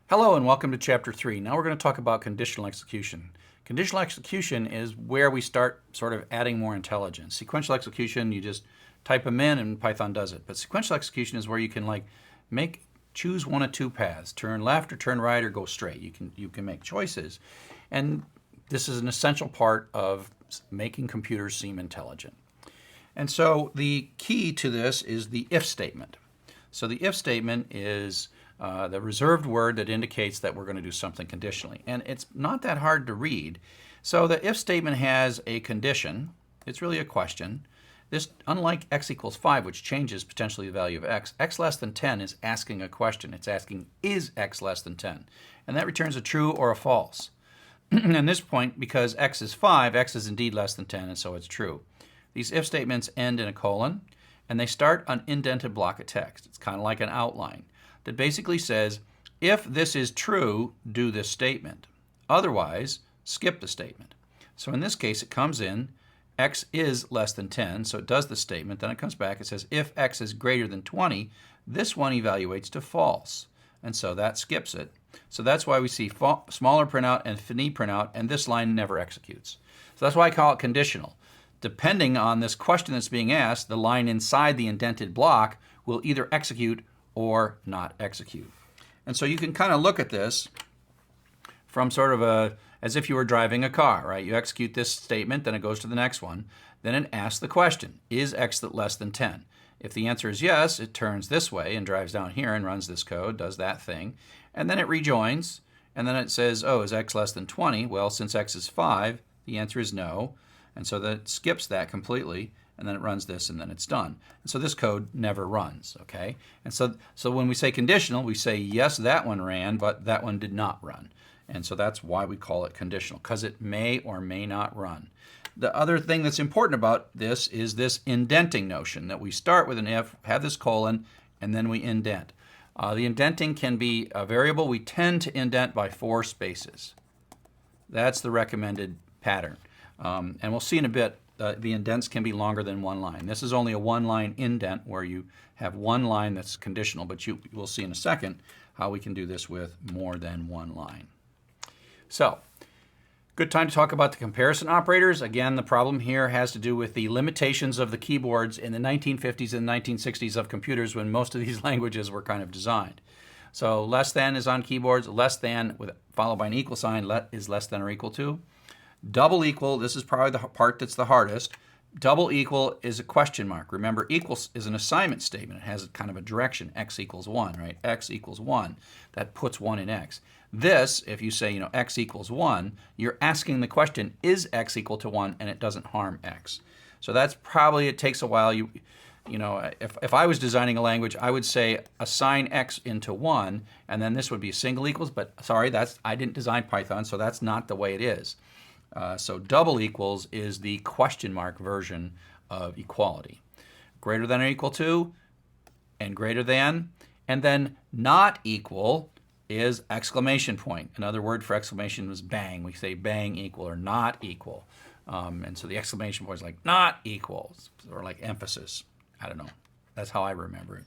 Hello and welcome to Chapter 3. Now we're going to talk about conditional execution. Conditional execution is where we start sort of adding more intelligence. Sequential execution, you just type them in and Python does it. But sequential execution is where you can choose one of two paths, turn left or turn right or go straight. You can make choices. And this is an essential part of making computers seem intelligent. And so the key to this is the if statement. So the if statement is the reserved word that indicates that we're going to do something conditionally. And it's not that hard to read. So the if statement has a condition. It's really a question. This, unlike x equals 5, which changes potentially the value of x less than 10 is asking a question. It's asking, is x less than 10? And that returns a true or a false. At this point, because x is 5, x is indeed less than 10, and so it's true. These if statements end in a colon, and they start an indented block of text. It's kind of like an outline that basically says, if this is true, do this statement. Otherwise, skip the statement. So in this case, it comes in, x is less than 10, so it does the statement. Then it comes back, it says, if x is greater than 20, this one evaluates to false. And so that skips it. So that's why we see smaller printout and fini printout, and this line never executes. So that's why I call it conditional. Depending on this question that's being asked, the line inside the indented block will either execute or not execute. And so you can kind of look at this from sort of as if you were driving a car, right? You execute this statement, then it goes to the next one. Then it asks the question, is x less than 10? If the answer is yes, it turns this way and drives down here and runs this code, does that thing. And then it rejoins, and then it says, oh, is x less than 20? Well, since x is 5, the answer is no. And so that it skips that completely, and then it runs this, and then it's done. And so this code never runs, okay? And so when we say conditional, we say, yes, that one ran, but that one did not run. And so that's why we call it conditional, because it may or may not run. The other thing that's important about this is this indenting notion, that we start with an if, have this colon, and then we indent. The indenting can be a variable. We tend to indent by 4 spaces. That's the recommended pattern. And we'll see in a bit, the indents can be longer than one line. This is only a one-line indent where you have one line that's conditional, but we'll see in a second how we can do this with more than one line. So, good time to talk about the comparison operators. Again, the problem here has to do with the limitations of the keyboards in the 1950s and 1960s of computers when most of these languages were kind of designed. So less than is on keyboards, less than followed by an equal sign is less than or equal to. Double equal, this is probably the part that's the hardest. Double equal is a question mark. Remember, equals is an assignment statement. It has kind of a direction, x equals 1, right? X equals 1. That puts 1 in x. This, if you say, x equals 1, you're asking the question, is x equal to 1, and it doesn't harm x. So that's probably, it takes a while. If I was designing a language, I would say assign x into 1, and then this would be single equals, but sorry, I didn't design Python, so that's not the way it is. So double equals is the question mark version of equality. Greater than or equal to, and greater than, and then not equal is exclamation point. Another word for exclamation is bang. We say bang equal or not equal. And so the exclamation point is like not equal, or like emphasis. I don't know. That's how I remember it.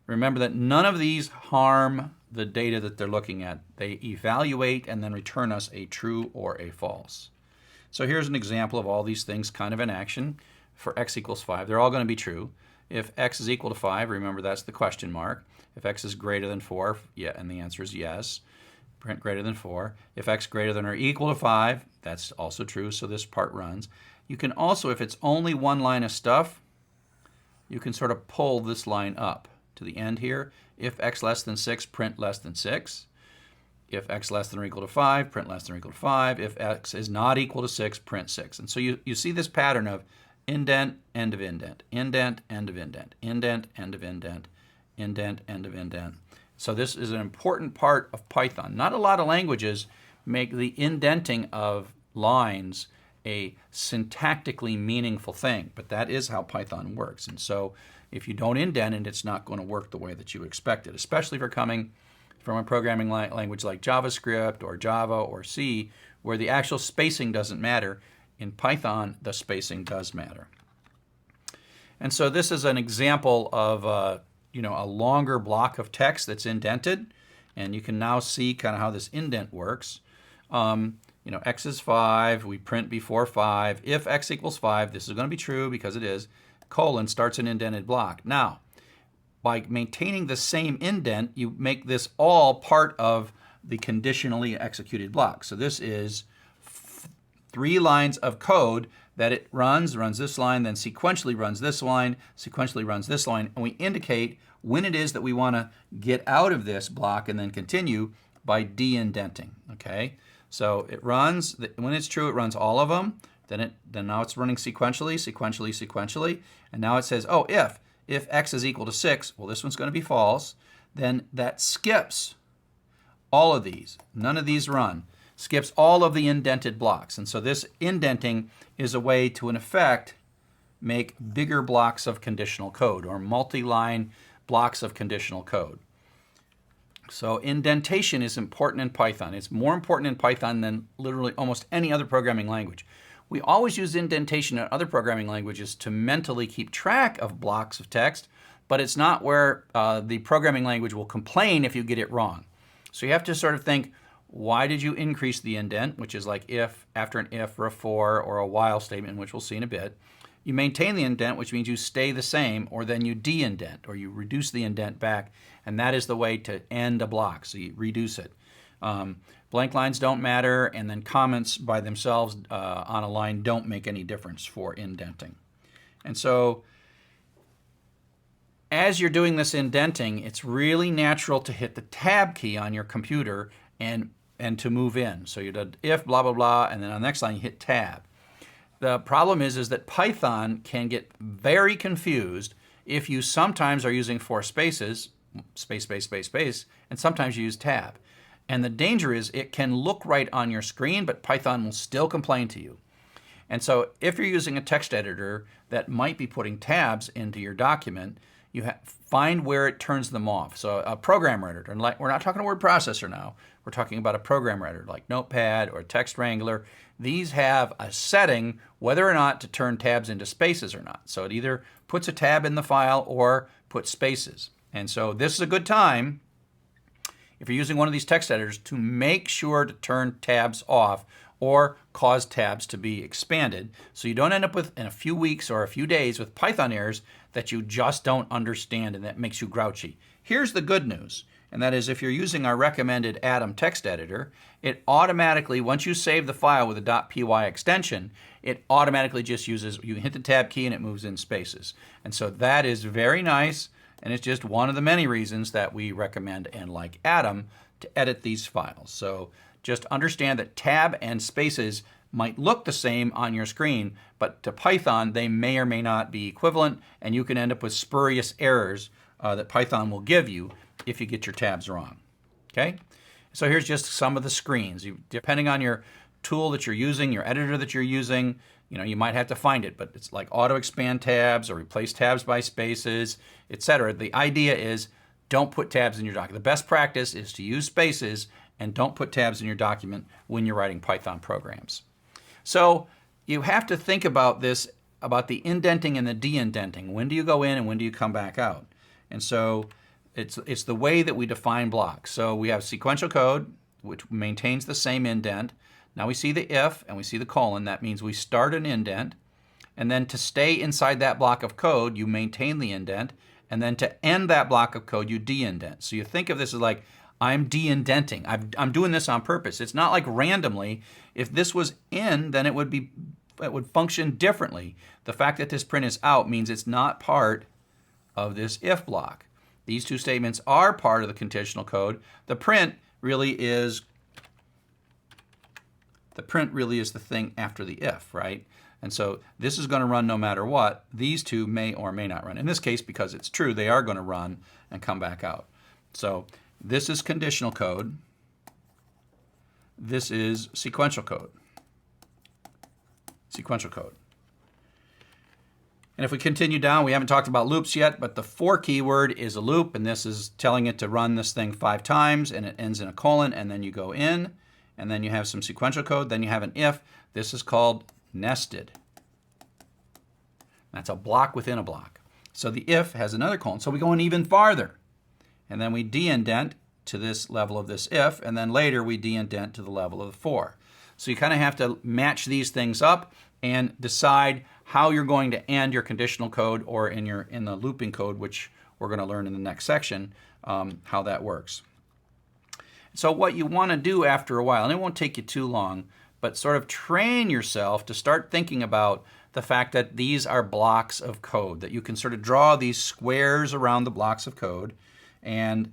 Remember that none of these harm the data that they're looking at. They evaluate and then return us a true or a false. So here's an example of all these things kind of in action. For x equals 5, they're all going to be true. If x is equal to 5, remember that's the question mark. If x is greater than 4, yeah, and the answer is yes. Print greater than 4. If x greater than or equal to 5, that's also true, so this part runs. You can also, if it's only one line of stuff, you can sort of pull this line up to the end here. If x less than 6, print less than 6. If x less than or equal to 5, print less than or equal to 5. If x is not equal to 6, print 6. And so you see this pattern of indent, end of indent, indent, end of indent, indent, end of indent, indent, end of indent. So this is an important part of Python. Not a lot of languages make the indenting of lines a syntactically meaningful thing, but that is how Python works. And so if you don't indent it, it's not going to work the way that you expect it, especially if you're coming from a programming language like JavaScript or Java or C, where the actual spacing doesn't matter. In Python, the spacing does matter. And so this is an example of a longer block of text that's indented. And you can now see kind of how this indent works. You know, x is 5. We print before 5. If x equals 5, this is going to be true because it is, colon starts an indented block. Now, by maintaining the same indent, you make this all part of the conditionally executed block. So this is 3 lines of code that it runs this line, then sequentially runs this line, sequentially runs this line, and we indicate when it is that we want to get out of this block and then continue by de-indenting, okay? So it runs, when it's true, it runs all of them, then now it's running sequentially, and now it says, oh, if x is equal to 6, well, this one's going to be false, then that skips all of these. None of these run. Skips all of the indented blocks. And so this indenting is a way to, in effect, make bigger blocks of conditional code or multi-line blocks of conditional code. So indentation is important in Python. It's more important in Python than literally almost any other programming language. We always use indentation in other programming languages to mentally keep track of blocks of text, but it's not where the programming language will complain if you get it wrong. So you have to sort of think, why did you increase the indent, which is like if, after an if or a for or a while statement, which we'll see in a bit. You maintain the indent, which means you stay the same, or then you de-indent, or you reduce the indent back, and that is the way to end a block, so you reduce it. Blank lines don't matter, and then comments by themselves on a line don't make any difference for indenting. And so as you're doing this indenting, it's really natural to hit the tab key on your computer and to move in. So you did if blah, blah, blah, and then on the next line you hit tab. The problem is that Python can get very confused if you sometimes are using 4 spaces, space, space, space, space, and sometimes you use tab. And the danger is it can look right on your screen, but Python will still complain to you. And so if you're using a text editor that might be putting tabs into your document, you find where it turns them off. So a program editor, and we're not talking a word processor now, we're talking about a program editor like Notepad or Text Wrangler. These have a setting whether or not to turn tabs into spaces or not. So it either puts a tab in the file or puts spaces. And so this is a good time, if you're using one of these text editors, to make sure to turn tabs off or cause tabs to be expanded, so you don't end up with, in a few weeks or a few days, with Python errors that you just don't understand and that makes you grouchy. Here's the good news, and that is if you're using our recommended Atom text editor, it automatically, once you save the file with a .py extension, it automatically just uses, you hit the tab key and it moves in spaces. And so that is very nice, and it's just one of the many reasons that we recommend and like Atom to edit these files. So just understand that tab and spaces might look the same on your screen, but to Python, they may or may not be equivalent, and you can end up with spurious errors that Python will give you if you get your tabs wrong. Okay? So here's just some of the screens. Depending on your tool that you're using, your editor that you're using, you might have to find it, but it's like auto expand tabs or replace tabs by spaces, etc. The idea is don't put tabs in your document. The best practice is to use spaces and don't put tabs in your document when you're writing Python programs. So you have to think about this, about the indenting and the de-indenting. When do you go in and when do you come back out? And so it's the way that we define blocks. So we have sequential code, which maintains the same indent. Now we see the if and we see the colon. That means we start an indent. And then to stay inside that block of code, you maintain the indent. And then to end that block of code, you de-indent. So you think of this as like, I'm de-indenting. I'm doing this on purpose. It's not like randomly. If this was in, then it would function differently. The fact that this print is out means it's not part of this if block. These two statements are part of the conditional code. The print really is the thing after the if, right? And so this is going to run no matter what. These two may or may not run. In this case, because it's true, they are going to run and come back out. So this is conditional code. This is sequential code. Sequential code. And if we continue down, we haven't talked about loops yet, but the for keyword is a loop, and this is telling it to run this thing 5 times, and it ends in a colon, and then you go in, and then you have some sequential code, then you have an if. This is called nested. That's a block within a block. So the if has another colon, so we go in even farther. And then we de-indent to this level of this if, and then later we de-indent to the level of the for. So you kind of have to match these things up and decide how you're going to end your conditional code, or in the looping code, which we're going to learn in the next section, how that works. So what you want to do after a while, and it won't take you too long, but sort of train yourself to start thinking about the fact that these are blocks of code, that you can sort of draw these squares around the blocks of code. And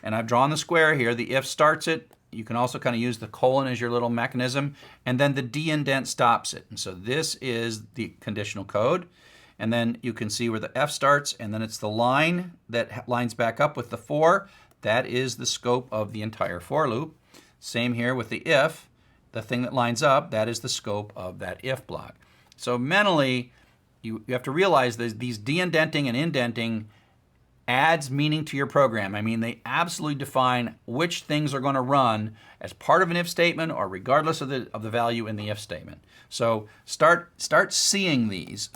I've drawn the square here. The if starts it. You can also kind of use the colon as your little mechanism, and then the de-indent stops it. And so this is the conditional code. And then you can see where the f starts, and then it's the line that lines back up with the for. That is the scope of the entire for loop. Same here with the if. The thing that lines up, that is the scope of that if block. So mentally, you have to realize that these de-indenting and indenting adds meaning to your program. I mean, they absolutely define which things are going to run as part of an if statement or regardless of the value in the if statement. So start seeing these.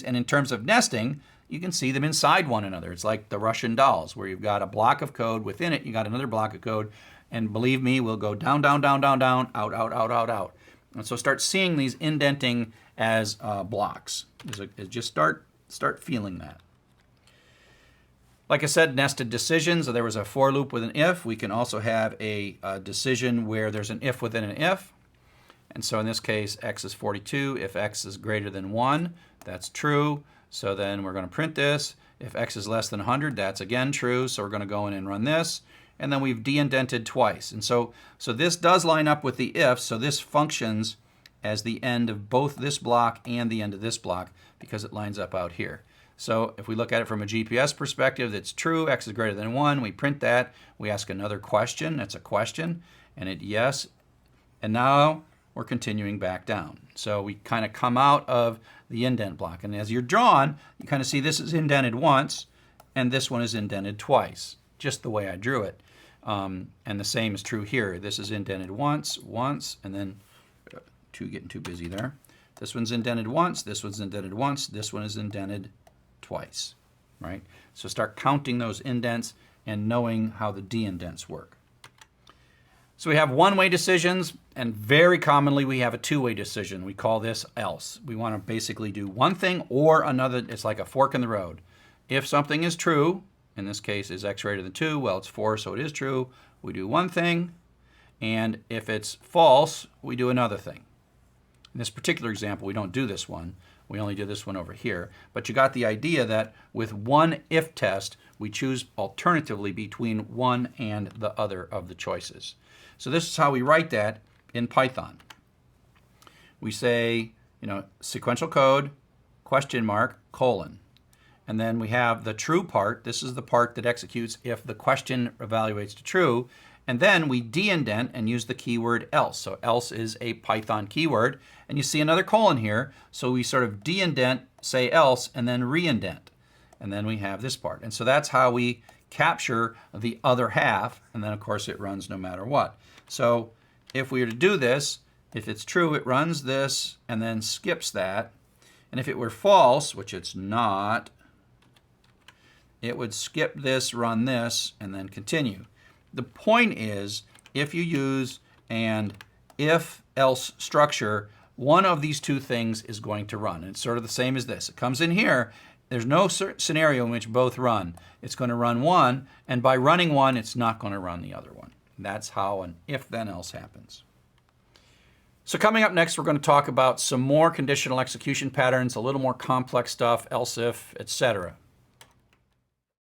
And in terms of nesting, you can see them inside one another. It's like the Russian dolls, where you've got a block of code. Within it, you got another block of code. And believe me, we'll go down, down, down, down, down, out, out, out, out, out. And so start seeing these indenting as blocks. Just start feeling that. Like I said, nested decisions. So there was a for loop with an if. We can also have a decision where there's an if within an if. And so in this case, x is 42. If x is greater than 1, that's true. So then we're going to print this. If x is less than 100, that's again true. So we're going to go in and run this. And then we've de-indented twice. And so this does line up with the if. So this functions as the end of both this block and the end of this block because it lines up out here. So if we look at it from a GPS perspective, it's true, x is greater than 1. We print that. We ask another question. That's a question. And it yes. And now we're continuing back down. So we kind of come out of the indent block. And as you're drawn, you kind of see this is indented once, and this one is indented twice, just the way I drew it. And the same is true here. This is indented once, and then getting too busy there. This one's indented once, this one's indented once, this one is indented twice, right? So start counting those indents and knowing how the de-indents work. So we have one-way decisions, and very commonly we have a two-way decision. We call this else. We want to basically do one thing or another. It's like a fork in the road. If something is true, in this case is x greater than 2, well, it's 4, so it is true. We do one thing, and if it's false, we do another thing. In this particular example, we don't do this one. We only do this one over here. But you got the idea that with one if test, we choose alternatively between one and the other of the choices. So this is how we write that in Python. We say, sequential code, question mark, colon. And then we have the true part. This is the part that executes if the question evaluates to true. And then we de-indent and use the keyword else. So else is a Python keyword. And you see another colon here. So we sort of de-indent, say else, and then re-indent. And then we have this part. And so that's how we capture the other half. And then, of course, it runs no matter what. So if we were to do this, if it's true, it runs this and then skips that. And if it were false, which it's not, it would skip this, run this, and then continue. The point is, if you use an if-else structure, one of these two things is going to run. And it's sort of the same as this. It comes in here. There's no scenario in which both run. It's going to run one, and by running one, it's not going to run the other one. That's how an if-then-else happens. So coming up next, we're going to talk about some more conditional execution patterns, a little more complex stuff, else if, etc.